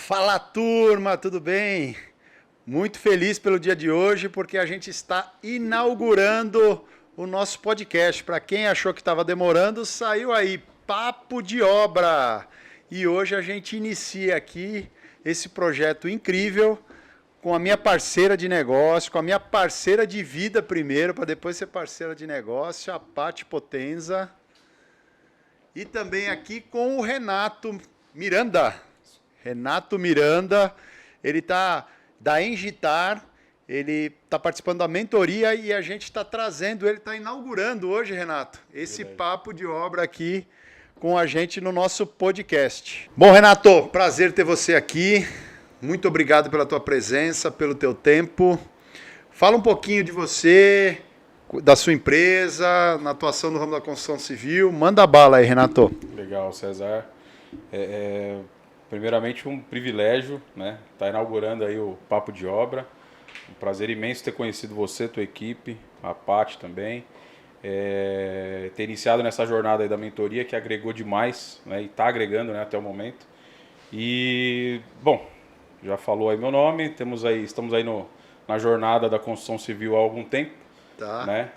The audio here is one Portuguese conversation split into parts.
Fala turma, tudo bem? Muito feliz pelo dia de hoje porque a gente está inaugurando o nosso podcast. Para quem achou que estava demorando, saiu aí, Papo de Obra. E hoje a gente inicia aqui esse projeto incrível com a minha parceira de negócio, com a minha parceira de vida primeiro, para depois ser parceira de negócio, a Paty Potenza. E também aqui com o Renato Miranda. Renato Miranda, ele está da Engitar, ele está participando da mentoria e a gente está trazendo, ele está inaugurando hoje, Renato, esse papo de obra aqui com a gente no nosso podcast. Bom, Renato, prazer ter você aqui. Muito obrigado pela tua presença, pelo teu tempo. Fala um pouquinho de você, da sua empresa, na atuação no ramo da construção civil. Manda bala aí, Renato. Legal, César. Primeiramente, um privilégio, né? Tá inaugurando aí o Papo de Obra. Um prazer imenso ter conhecido você, tua equipe, a Paty também. Ter iniciado nessa jornada aí da mentoria que agregou demais, né? E está agregando, né, até o momento. E, bom, já falou aí meu nome, estamos aí na jornada da construção civil há algum tempo, Tá. né?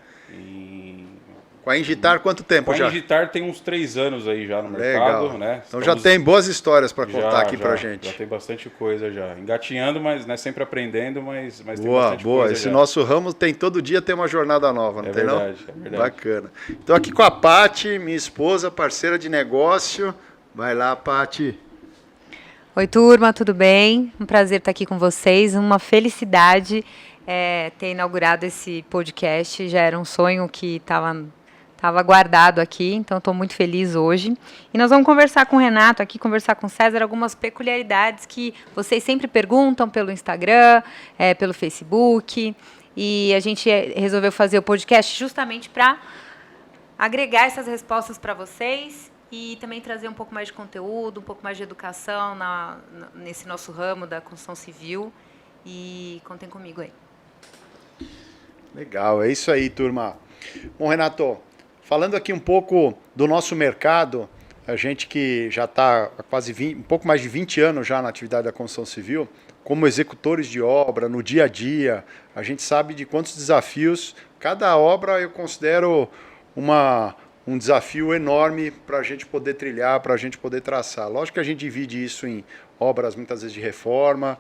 Com a Engitar, quanto tempo já? Com a Engitar tem uns 3 anos aí já no Legal. mercado, né? Então já tem boas histórias para contar aqui já, pra gente. Já tem bastante coisa já. Engatinhando, mas né, sempre aprendendo, mas tem bastante Boa. coisa Esse já. nosso ramo tem todo dia tem uma jornada nova, não É tem verdade, não? é verdade. Bacana. Então aqui com a Paty, minha esposa, parceira de negócio. Vai lá, Paty. Oi, turma, tudo bem? Um prazer estar aqui com vocês. Uma felicidade ter inaugurado esse podcast. Já era um sonho que estava guardado aqui, então estou muito feliz hoje. E nós vamos conversar com o Renato aqui, conversar com o César, algumas peculiaridades que vocês sempre perguntam pelo Instagram, pelo Facebook. E a gente resolveu fazer o podcast justamente para agregar essas respostas para vocês e também trazer um pouco mais de conteúdo, um pouco mais de educação nesse nosso ramo da construção civil. E contem comigo aí. Legal, é isso aí, turma. Bom, Renato, falando aqui um pouco do nosso mercado, a gente que já está há quase um pouco mais de 20 anos já na atividade da construção civil, como executores de obra, no dia a dia, a gente sabe de quantos desafios. Cada obra eu considero um desafio enorme para a gente poder trilhar, para a gente poder traçar. Lógico que a gente divide isso em obras muitas vezes de reforma,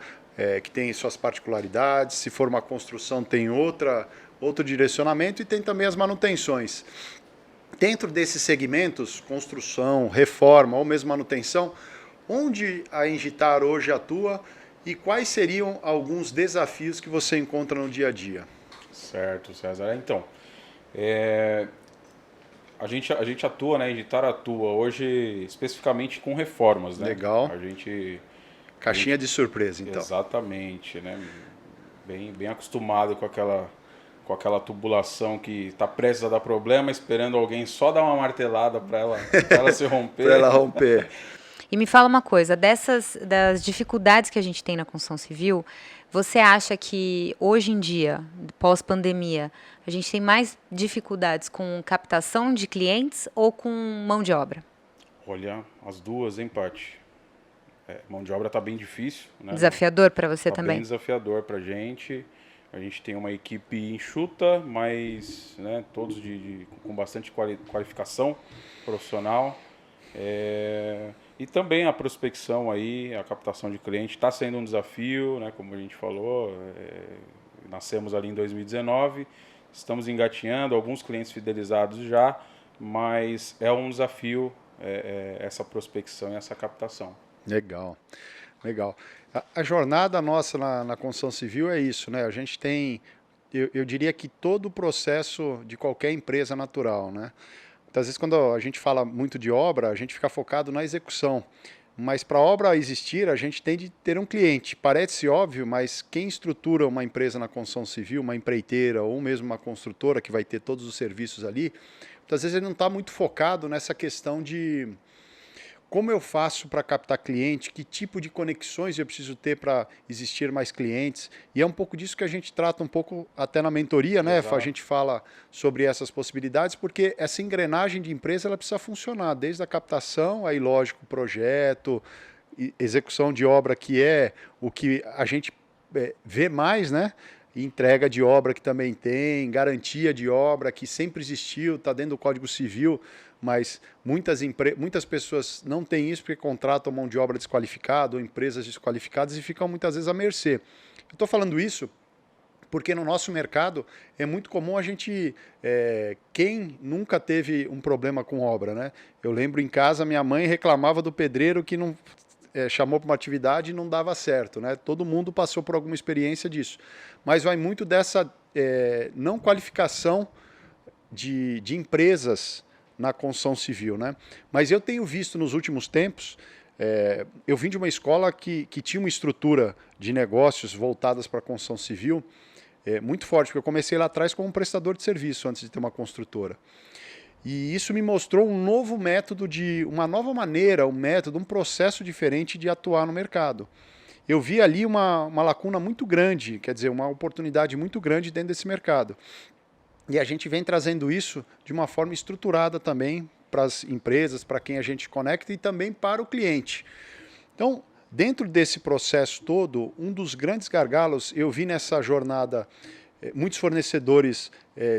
que tem suas particularidades. Se for uma construção tem outro direcionamento e tem também as manutenções. Dentro desses segmentos, construção, reforma ou mesmo manutenção, onde a Engitar hoje atua e quais seriam alguns desafios que você encontra no dia a dia? Certo, César. Então, a gente atua, né? A Engitar atua hoje especificamente com reformas, né? Legal. Caixinha de surpresa, então. Exatamente, né? Bem acostumado com aquela tubulação que está prestes a dar problema, esperando alguém só dar uma martelada para ela se romper. Para ela romper. E me fala uma coisa, das dificuldades que a gente tem na construção civil, você acha que hoje em dia, pós-pandemia, a gente tem mais dificuldades com captação de clientes ou com mão de obra? Olha, as duas em parte. Mão de obra está bem difícil, né? Desafiador para você também? Bem desafiador para a gente. A gente tem uma equipe enxuta, mas né, todos com bastante qualificação profissional. E também a prospecção aí, a captação de cliente está sendo um desafio, né, como a gente falou. Nascemos ali em 2019, estamos engatinhando, alguns clientes fidelizados já, mas é um desafio essa prospecção e essa captação. Legal. A jornada nossa na construção civil é isso, né? A gente tem, eu diria que todo o processo de qualquer empresa natural, né? Muitas vezes quando a gente fala muito de obra, a gente fica focado na execução. Mas para a obra existir, a gente tem de ter um cliente. Parece óbvio, mas quem estrutura uma empresa na construção civil, uma empreiteira ou mesmo uma construtora que vai ter todos os serviços ali, muitas vezes ele não está muito focado nessa questão de como eu faço para captar cliente, que tipo de conexões eu preciso ter para existir mais clientes. E é um pouco disso que a gente trata um pouco até na mentoria, né? Exato. A gente fala sobre essas possibilidades, porque essa engrenagem de empresa ela precisa funcionar, desde a captação, aí lógico, o projeto, execução de obra, que é o que a gente vê mais, né? Entrega de obra que também tem, garantia de obra que sempre existiu, está dentro do Código Civil, mas muitas pessoas não têm isso porque contratam mão de obra desqualificada ou empresas desqualificadas e ficam muitas vezes à mercê. Eu estou falando isso porque no nosso mercado é muito comum a gente... quem nunca teve um problema com obra, né? Eu lembro em casa, minha mãe reclamava do pedreiro que não... chamou para uma atividade e não dava certo, né? Todo mundo passou por alguma experiência disso. Mas vai muito dessa não qualificação de empresas na construção civil, né? Mas eu tenho visto nos últimos tempos, eu vim de uma escola que tinha uma estrutura de negócios voltadas para a construção civil muito forte, porque eu comecei lá atrás como um prestador de serviço antes de ter uma construtora. E isso me mostrou um novo método, uma nova maneira, um método, um processo diferente de atuar no mercado. Eu vi ali uma lacuna muito grande, quer dizer, uma oportunidade muito grande dentro desse mercado. E a gente vem trazendo isso de uma forma estruturada também para as empresas, para quem a gente conecta e também para o cliente. Então, dentro desse processo todo, um dos grandes gargalos, eu vi nessa jornada muitos fornecedores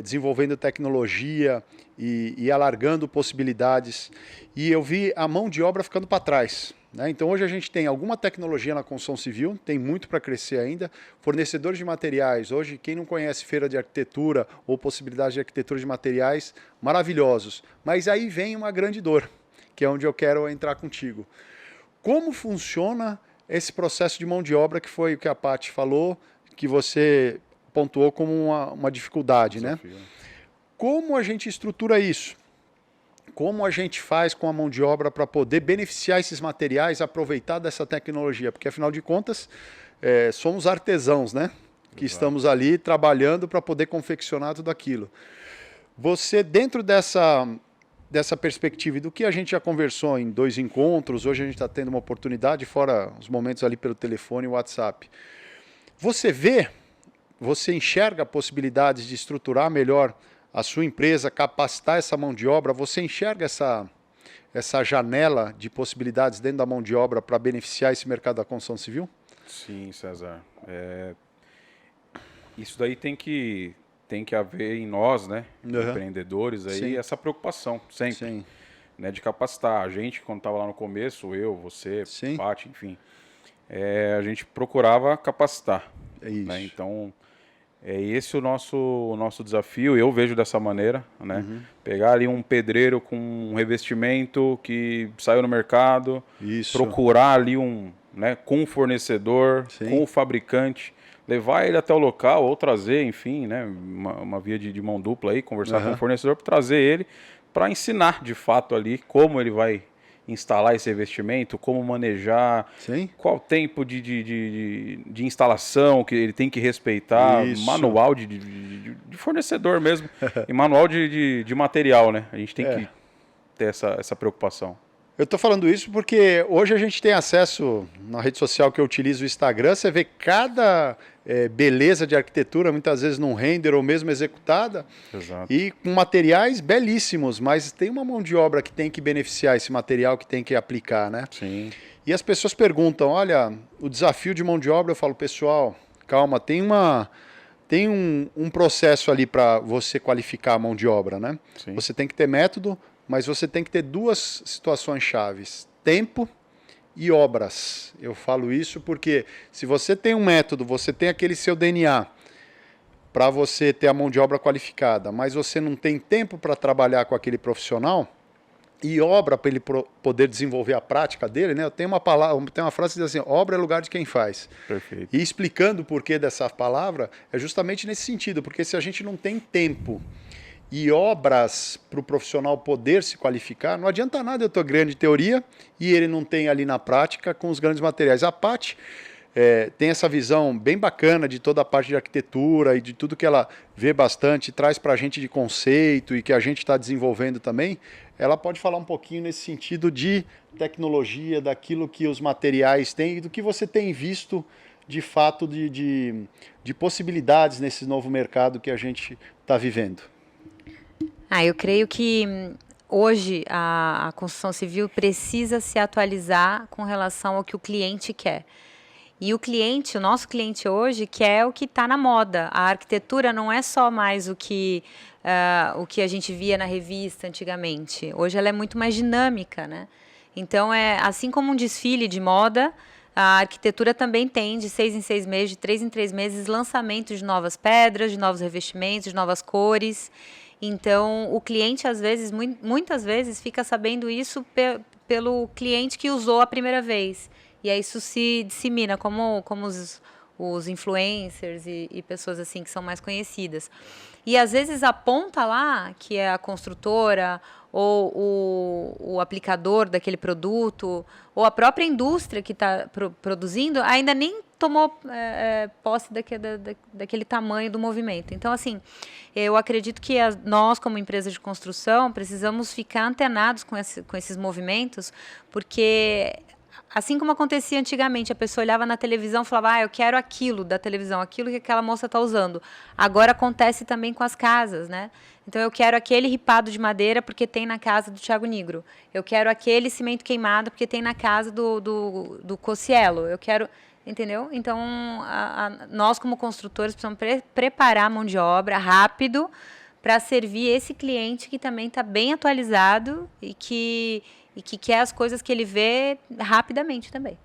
desenvolvendo tecnologia e alargando possibilidades. E eu vi a mão de obra ficando para trás, né? Então hoje a gente tem alguma tecnologia na construção civil, tem muito para crescer ainda. Fornecedores de materiais, hoje quem não conhece feira de arquitetura ou possibilidade de arquitetura de materiais, maravilhosos. Mas aí vem uma grande dor, que é onde eu quero entrar contigo. Como funciona esse processo de mão de obra, que foi o que a Paty falou, que você pontuou como uma dificuldade, desafio, né? Como a gente estrutura isso? Como a gente faz com a mão de obra para poder beneficiar esses materiais, aproveitar dessa tecnologia? Porque, afinal de contas, somos artesãos, né? Que estamos ali trabalhando para poder confeccionar tudo aquilo. Você, dentro dessa perspectiva e do que a gente já conversou em 2 encontros, hoje a gente está tendo uma oportunidade, fora os momentos ali pelo telefone e WhatsApp. Você enxerga possibilidades de estruturar melhor a sua empresa, capacitar essa mão de obra? Você enxerga essa janela de possibilidades dentro da mão de obra para beneficiar esse mercado da construção civil? Sim, César. Isso daí tem que haver em nós, né, empreendedores, aí, sim, essa preocupação sempre, sim, né, de capacitar. A gente, quando estava lá no começo, eu, você, sim, Paty, enfim, a gente procurava capacitar. É isso. Né? Então, é esse o nosso desafio. Eu vejo dessa maneira, né? Pegar ali um pedreiro com um revestimento que saiu no mercado, isso, procurar ali com o fornecedor, sim, com o fabricante, levar ele até o local ou trazer, enfim, né, uma via de mão dupla aí, conversar com o fornecedor para trazer ele para ensinar de fato ali como ele vai instalar esse revestimento, como manejar, sim, qual tempo de instalação que ele tem que respeitar, isso, manual de fornecedor mesmo, e manual de material, né? A gente tem que ter essa preocupação. Eu estou falando isso porque hoje a gente tem acesso, na rede social que eu utilizo, o Instagram, você vê cada beleza de arquitetura, muitas vezes num render ou mesmo executada, exato, e com materiais belíssimos, mas tem uma mão de obra que tem que beneficiar esse material, que tem que aplicar, né? Sim. E as pessoas perguntam, olha, o desafio de mão de obra, eu falo, pessoal, calma, tem um processo ali para você qualificar a mão de obra, né? Sim. Você tem que ter método, mas você tem que ter 2 situações chaves: tempo e obras. Eu falo isso porque se você tem um método, você tem aquele seu DNA para você ter a mão de obra qualificada, mas você não tem tempo para trabalhar com aquele profissional e obra para ele poder desenvolver a prática dele, né? Tem uma frase que diz assim: obra é lugar de quem faz. Perfeito. E explicando o porquê dessa palavra, é justamente nesse sentido, porque se a gente não tem tempo e obras para o profissional poder se qualificar, não adianta nada eu ter grande teoria e ele não tem ali na prática com os grandes materiais. A Paty tem essa visão bem bacana de toda a parte de arquitetura e de tudo que ela vê bastante, traz para a gente de conceito e que a gente está desenvolvendo também. Ela pode falar um pouquinho nesse sentido de tecnologia, daquilo que os materiais têm e do que você tem visto de fato de possibilidades nesse novo mercado que a gente está vivendo. Eu creio que hoje a construção civil precisa se atualizar com relação ao que o cliente quer. E o nosso cliente hoje, quer o que está na moda. A arquitetura não é só mais o que a gente via na revista antigamente. Hoje ela é muito mais dinâmica, né? Então, assim como um desfile de moda, a arquitetura também tem, de 6 em 6 meses, de 3 em 3 meses, lançamento de novas pedras, de novos revestimentos, de novas cores. Então, o cliente, às vezes, muitas vezes, fica sabendo isso pelo cliente que usou a primeira vez. E aí isso se dissemina, como os influencers e pessoas assim que são mais conhecidas. E às vezes a ponta lá, que é a construtora, ou o aplicador daquele produto, ou a própria indústria que está produzindo, ainda nem tomou posse daquele tamanho do movimento. Então, assim, eu acredito que nós, como empresa de construção, precisamos ficar antenados com esses movimentos, porque... Assim como acontecia antigamente, a pessoa olhava na televisão e falava, eu quero aquilo da televisão, aquilo que aquela moça está usando. Agora acontece também com as casas, né? Então, eu quero aquele ripado de madeira porque tem na casa do Thiago Nigro. Eu quero aquele cimento queimado porque tem na casa do Cossielo. Eu quero... Entendeu? Então, nós, como construtores, precisamos preparar a mão de obra rápido para servir esse cliente que também está bem atualizado e que quer as coisas que ele vê rapidamente também.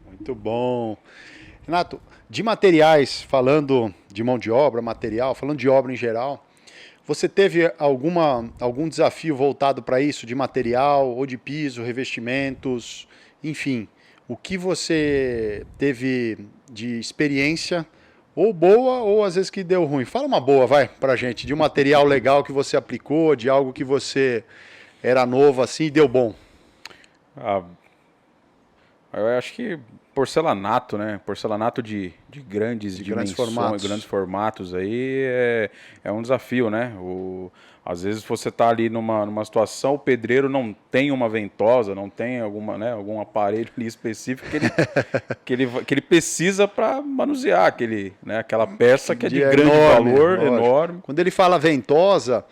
Muito bom. Renato, de materiais, falando de mão de obra, material, falando de obra em geral, você teve algum desafio voltado para isso, de material, ou de piso, revestimentos, enfim, o que você teve de experiência, ou boa, ou às vezes que deu ruim? Fala uma boa, vai, pra gente, de um material legal que você aplicou, de algo que você... era novo assim e deu bom? Eu acho que porcelanato, né? Porcelanato de grandes dimensões, grandes formatos aí é um desafio, né? Às vezes você está ali numa situação, o pedreiro não tem uma ventosa, não tem algum aparelho ali específico que ele precisa para manusear aquela peça que é de grande valor, enorme. Quando ele fala ventosa,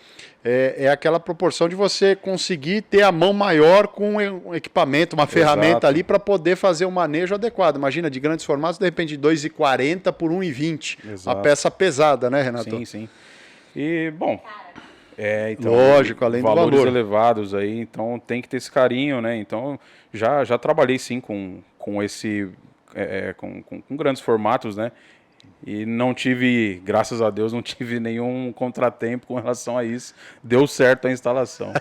é aquela proporção de você conseguir ter a mão maior com um equipamento, uma ferramenta ali para poder fazer um manejo adequado. Imagina, de grandes formatos, de repente 2,40 por 1,20. Uma peça pesada, né, Renato? Sim, sim. E, bom... então, lógico, além do valor. Valores elevados aí, então tem que ter esse carinho, né? Então, já trabalhei sim com grandes formatos, né? E não tive, graças a Deus, não tive nenhum contratempo com relação a isso. Deu certo a instalação.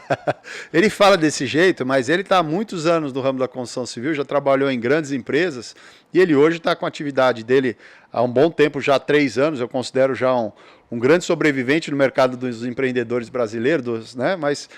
Ele fala desse jeito, mas ele está há muitos anos no ramo da construção civil, já trabalhou em grandes empresas e ele hoje está com a atividade dele há um bom tempo, já há 3 anos, eu considero já um grande sobrevivente no mercado dos empreendedores brasileiros, né? Mas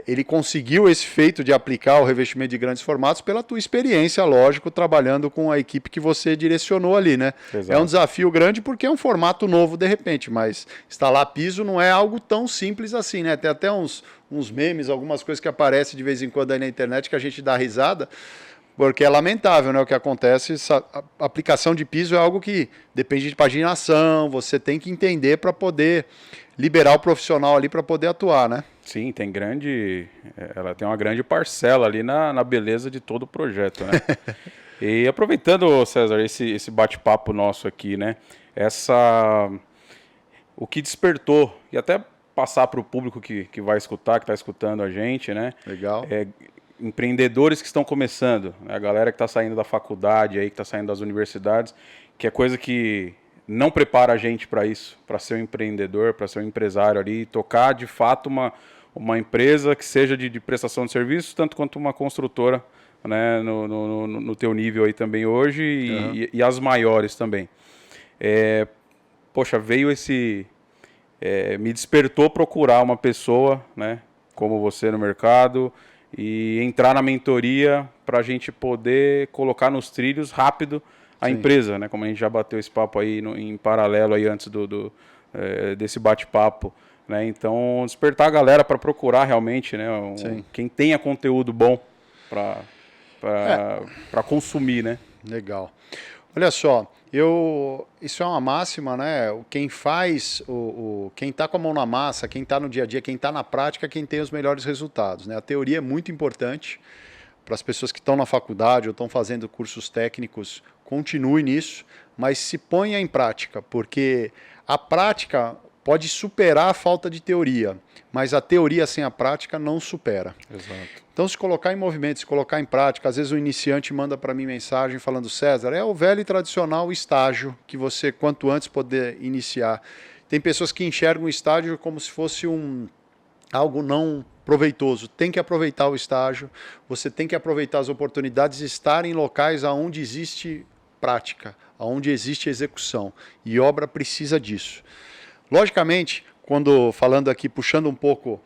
ele conseguiu esse feito de aplicar o revestimento de grandes formatos pela tua experiência, lógico, trabalhando com a equipe que você direcionou ali, né? Exato. É um desafio grande porque é um formato novo de repente, mas instalar piso não é algo tão simples assim, né? Tem até uns memes, algumas coisas que aparecem de vez em quando aí na internet que a gente dá risada, porque é lamentável, né, o que acontece. A aplicação de piso é algo que depende de paginação, você tem que entender para poder liberar o profissional ali para poder atuar, né? Sim, ela tem uma grande parcela ali na beleza de todo o projeto, né? E aproveitando, César, esse bate-papo nosso aqui, né? O que despertou, e até passar para o público que vai escutar, que está escutando a gente, né? Legal. Empreendedores que estão começando, né? A galera que está saindo da faculdade, aí, que está saindo das universidades, que é coisa que não prepara a gente para isso, para ser um empreendedor, para ser um empresário ali, tocar de fato uma empresa que seja de prestação de serviços, tanto quanto uma construtora, né? No teu nível aí também hoje, Uhum. e as maiores também. Poxa, veio me despertou procurar uma pessoa, né, como você no mercado, e entrar na mentoria para a gente poder colocar nos trilhos rápido a empresa, né? Como a gente já bateu esse papo aí em paralelo aí antes desse bate-papo, né? Então, despertar a galera para procurar realmente, né? Quem tenha conteúdo bom para consumir, né? Legal. Olha só, isso é uma máxima, né? Quem faz, quem está com a mão na massa, quem está no dia a dia, quem está na prática, é quem tem os melhores resultados, né? A teoria é muito importante para as pessoas que estão na faculdade ou estão fazendo cursos técnicos, continue nisso, mas se ponha em prática, porque a prática pode superar a falta de teoria, mas a teoria sem a prática não supera. Exato. Então, se colocar em movimento, se colocar em prática, às vezes o iniciante manda para mim mensagem falando, César, é o velho e tradicional estágio que você, quanto antes, poder iniciar. Tem pessoas que enxergam o estágio como se fosse algo não proveitoso. Tem que aproveitar o estágio, você tem que aproveitar as oportunidades de estar em locais onde existe prática, onde existe execução. E obra precisa disso. Logicamente, quando falando aqui, puxando um pouco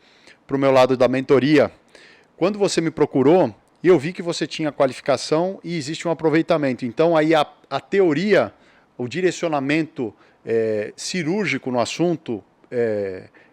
para o meu lado da mentoria, quando você me procurou, eu vi que você tinha qualificação e existe um aproveitamento. Então, aí a teoria, o direcionamento cirúrgico no assunto,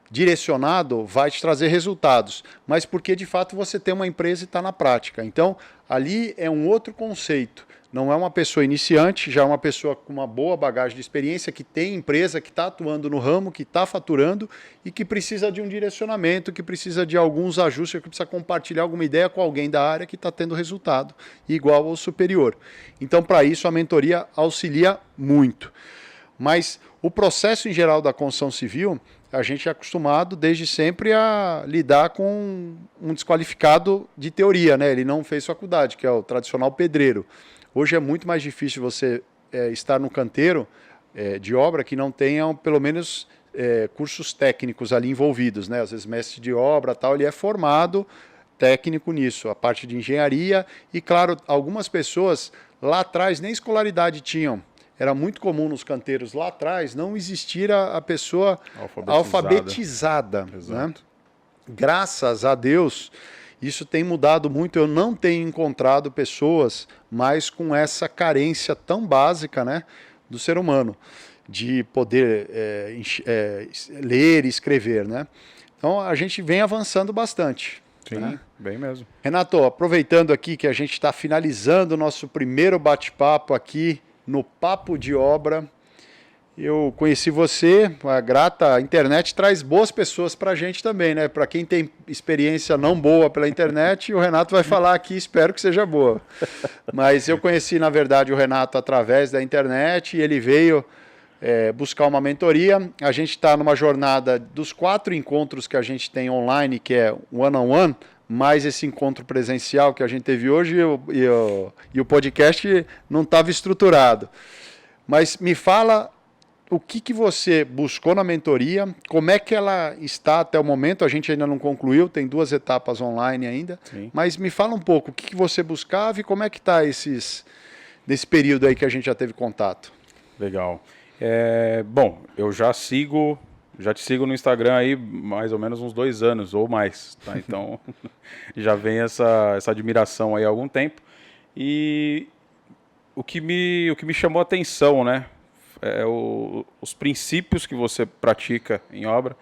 direcionado, vai te trazer resultados. Mas porque, de fato, você tem uma empresa e está na prática. Então, ali é um outro conceito. Não é uma pessoa iniciante, já é uma pessoa com uma boa bagagem de experiência, que tem empresa, que está atuando no ramo, que está faturando e que precisa de um direcionamento, que precisa de alguns ajustes, que precisa compartilhar alguma ideia com alguém da área que está tendo resultado igual ou superior. Então, para isso, a mentoria auxilia muito. Mas o processo em geral da construção civil, a gente é acostumado desde sempre a lidar com um desqualificado de teoria, né? Ele não fez faculdade, que é o tradicional pedreiro. Hoje é muito mais difícil você estar no canteiro de obra que não tenham pelo menos cursos técnicos ali envolvidos, né? Às vezes mestre de obra, tal, ele é formado técnico nisso, a parte de engenharia e, claro, algumas pessoas lá atrás nem escolaridade tinham. Era muito comum nos canteiros lá atrás não existir a pessoa alfabetizada. Né? Graças a Deus, isso tem mudado muito. Eu não tenho encontrado pessoas mais com essa carência tão básica, né, do ser humano, de poder ler e escrever. Né? Então, a gente vem avançando bastante. Sim, né? Bem mesmo. Renato, aproveitando aqui que a gente está finalizando o nosso primeiro bate-papo aqui no Papo de Obra, eu conheci você, a internet traz boas pessoas para a gente também, né? Para quem tem experiência não boa pela internet, o Renato vai falar aqui, espero que seja boa. Mas eu conheci, na verdade, o Renato através da internet e ele veio buscar uma mentoria. A gente está numa jornada dos 4 encontros que a gente tem online, que é one-on-one, mais esse encontro presencial que a gente teve hoje e o podcast não estava estruturado. Mas me fala o que você buscou na mentoria, como é que ela está até o momento, a gente ainda não concluiu, tem 2 etapas online ainda, sim, mas me fala um pouco o que você buscava e como é que está nesse período aí que a gente já teve contato. Legal. Bom, eu já te sigo no Instagram aí mais ou menos uns 2 anos ou mais, tá? Então já vem essa admiração aí há algum tempo. E o que me chamou a atenção, né, os princípios que você pratica em obra,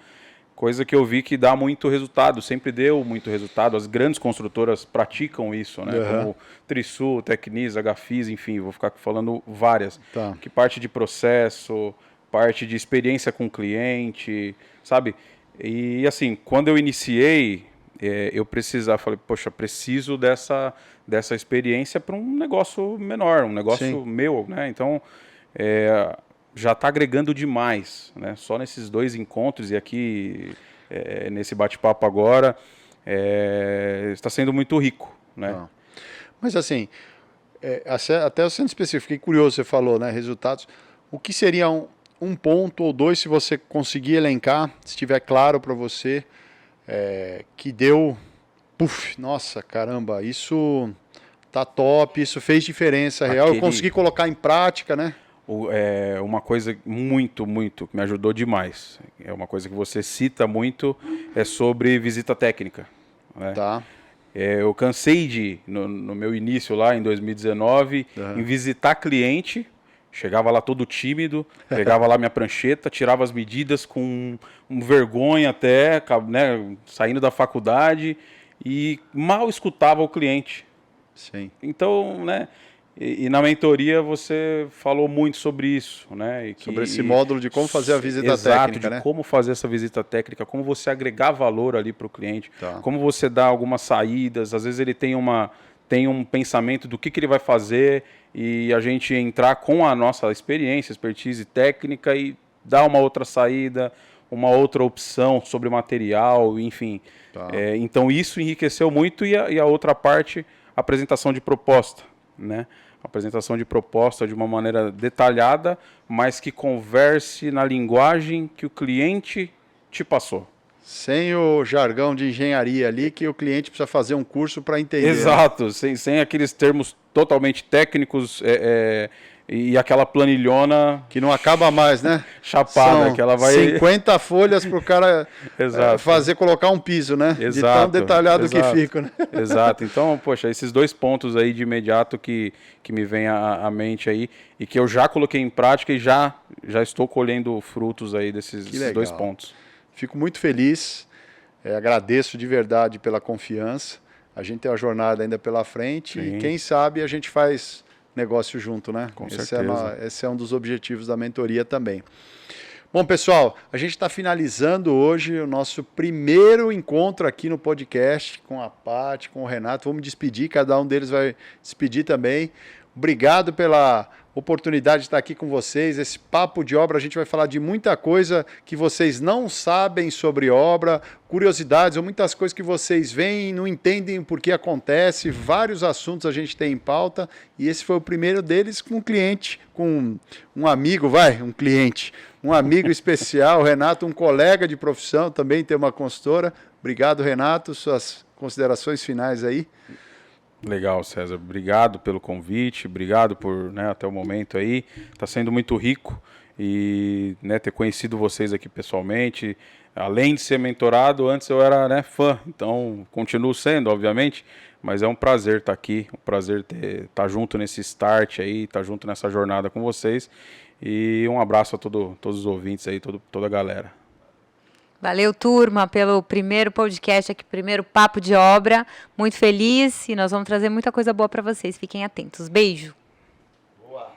coisa que eu vi que dá muito resultado, sempre deu muito resultado. As grandes construtoras praticam isso, né? Uhum. Como Trisul, Tecnis, HFIS, enfim, vou ficar falando várias. Tá. Que parte de processo, parte de experiência com o cliente, sabe? E assim, quando eu iniciei, eu falei, poxa, preciso dessa experiência para um negócio menor, um negócio Sim. meu, né? Então, já está agregando demais, né? Só nesses 2 encontros e aqui nesse bate-papo agora, está sendo muito rico, né? Ah. Mas assim, até sendo específico, fiquei curioso, você falou, né? Resultados. O que seria um ponto ou 2, se você conseguir elencar, se estiver claro para você, que deu, nossa, caramba, isso tá top, isso fez diferença real, eu consegui colocar em prática, né? Uma coisa muito, muito, que me ajudou demais, é uma coisa que você cita muito, é sobre visita técnica. Né? Tá. Eu cansei no meu início lá em 2019, em visitar cliente. Chegava lá todo tímido, pegava lá minha prancheta, tirava as medidas com vergonha até, né, saindo da faculdade e mal escutava o cliente. Sim. Então, né, E na mentoria você falou muito sobre isso, né? Sobre esse módulo de como fazer a visita técnica, né? Como fazer essa visita técnica, como você agregar valor ali para o cliente, Tá. como você dá algumas saídas. Às vezes ele tem um pensamento do que ele vai fazer e a gente entrar com a nossa experiência, expertise técnica e dar uma outra saída, uma outra opção sobre material, enfim. Tá. Então isso enriqueceu muito e a outra parte, a apresentação de proposta, né? Apresentação de proposta de uma maneira detalhada, mas que converse na linguagem que o cliente te passou. Sem o jargão de engenharia ali, que o cliente precisa fazer um curso para entender. Exato, sem aqueles termos totalmente técnicos e aquela planilhona Que não acaba mais, né? chapada, São que ela vai... 50 folhas para o cara Exato. colocar um piso, né? Exato, de tão detalhado exato. que fica, né? Exato. Então, poxa, esses 2 pontos aí de imediato que me vem à mente aí e que eu já coloquei em prática e já estou colhendo frutos aí desses 2 pontos. Fico muito feliz, agradeço de verdade pela confiança. A gente tem uma jornada ainda pela frente Sim. e quem sabe a gente faz negócio junto, né? Com Esse certeza. esse é um dos objetivos da mentoria também. Bom, pessoal, a gente está finalizando hoje o nosso primeiro encontro aqui no podcast com a Paty, com o Renato. Vamos despedir, cada um deles vai despedir também. Obrigado pela oportunidade de estar aqui com vocês. Esse papo de obra, a gente vai falar de muita coisa que vocês não sabem sobre obra, curiosidades ou muitas coisas que vocês veem e não entendem por que acontece. Vários assuntos a gente tem em pauta e esse foi o primeiro deles com um cliente, com um amigo, um amigo especial, Renato, um colega de profissão, também tem uma consultora. Obrigado, Renato. Suas considerações finais aí. Legal, César. Obrigado pelo convite, obrigado por, né, até o momento aí. Está sendo muito rico e, né, ter conhecido vocês aqui pessoalmente. Além de ser mentorado, antes eu era, né, fã, então continuo sendo, obviamente, mas é um prazer estar aqui, um prazer estar junto nesse start aí, estar junto nessa jornada com vocês. E um abraço a todos os ouvintes aí, toda a galera. Valeu, turma, pelo primeiro podcast aqui, primeiro papo de obra. Muito feliz e nós vamos trazer muita coisa boa para vocês. Fiquem atentos. Beijo. Boa.